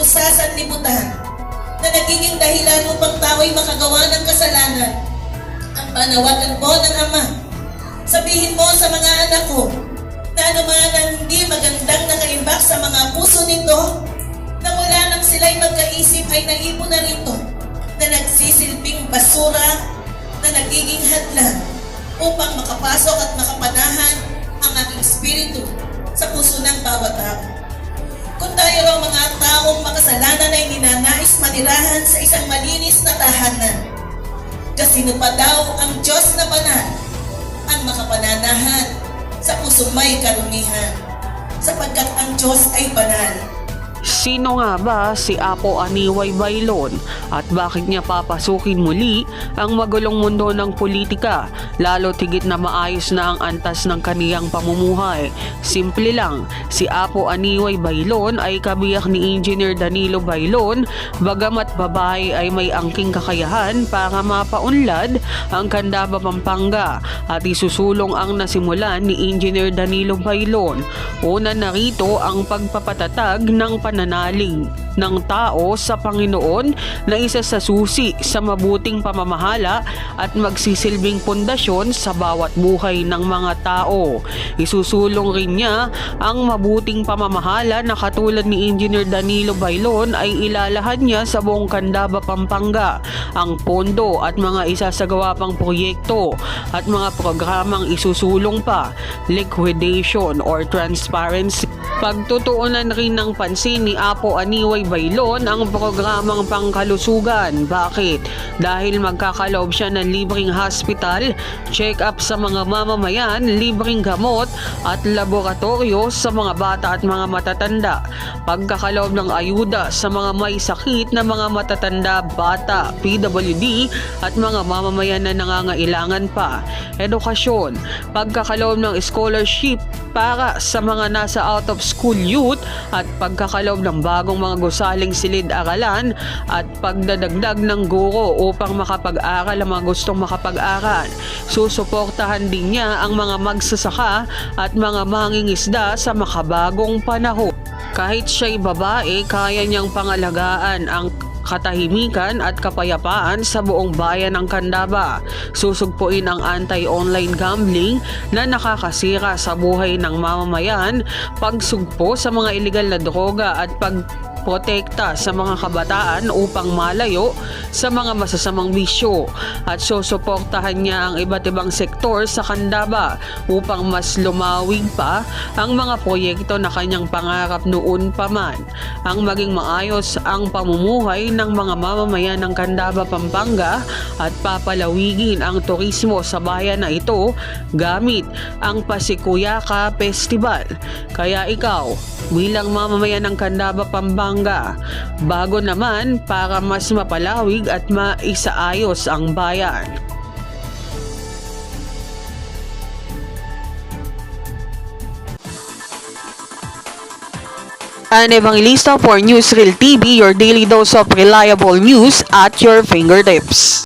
sa sanlibutan na nagiging dahilan upang tao'y makagawa ng kasalanan. Ang panawagan ko ng Ama, sabihin mo sa mga anak ko na anuman ang hindi magandang nakaimbak sa mga puso nito, na mula nang sila'y magkaisip ay naipon na rito, na nagsisilbing basura, na nagiging hadlang upang makapasok at makapanahan ang aking espiritu sa puso ng bawat tao. Kung tayo raw mga taong makasalanan ay ninanais manirahan sa isang malinis na tahanan, kasino pa daw ang Diyos na banal ang makapananahan sa pusong may karumihan, sapagkat ang Diyos ay banal. Sino nga ba si Apo Aniway Bailon at bakit niya papasukin muli ang magulong mundo ng politika, lalo tigit na maayos na ang antas ng kaniyang pamumuhay? Simple lang, si Apo Aniway Bailon ay kabiyak ni Engineer Danilo Bailon, bagamat babae ay may angking kakayahan para mapaunlad ang Candaba, Pampanga, at isusulong ang nasimulan ni Engineer Danilo Bailon. Una na rito ang pagpapatatag ng pananalig ng tao sa Panginoon na isa sa susi sa mabuting pamamahala at magsisilbing pundasyon sa bawat buhay ng mga tao. Isusulong rin niya ang mabuting pamamahala na katulad ni Engineer Danilo Bailon ay ilalahad niya sa buong Candaba, Pampanga. Ang pondo at mga isasagawa pang proyekto at mga programang isusulong pa, liquidation or transparency. Pagtutuunan rin ng pansin ni Apo Aniway Bailon ang programang pangkalusugan. Bakit? Dahil magkakaloob siya ng libreng hospital, check-up sa mga mamamayan, libreng gamot at laboratorio sa mga bata at mga matatanda. Pagkakaloob ng ayuda sa mga may sakit na mga matatanda, bata, PWD at mga mamamayan na nangangailangan pa. Edukasyon, pagkakaloob ng scholarship para sa mga nasa out of school youth at pagkakaloob ng bagong mga gusaling silid-aralan at pagdadagdag ng guro upang makapag-aral ang mga gustong makapag-aral. Susuportahan din niya ang mga magsasaka at mga mangingisda sa makabagong panahon. Kahit siya'y babae, kaya niyang pangalagaan ang katahimikan at kapayapaan sa buong bayan ng Candaba. Susugpuin ang anti-online gambling na nakakasira sa buhay ng mamamayan, pagsugpo sa mga iligal na droga at pagprotekta sa mga kabataan upang malayo sa mga masasamang bisyo, at susuportahan niya ang iba't ibang sektor sa Candaba upang mas lumawig pa ang mga proyekto na kanyang pangarap noon pa man, ang maging maayos ang pamumuhay ng mga mamamayan ng Candaba, Pampanga at papalawigin ang turismo sa bayan na ito gamit ang Pasikuyaka Festival. Kaya ikaw, bilang mamamayan ng Candaba, Pampanga, bago naman para mas mapalawig at maisaayos ang bayan. An Evangelista for Newsreel TV, your daily dose of reliable news at your fingertips.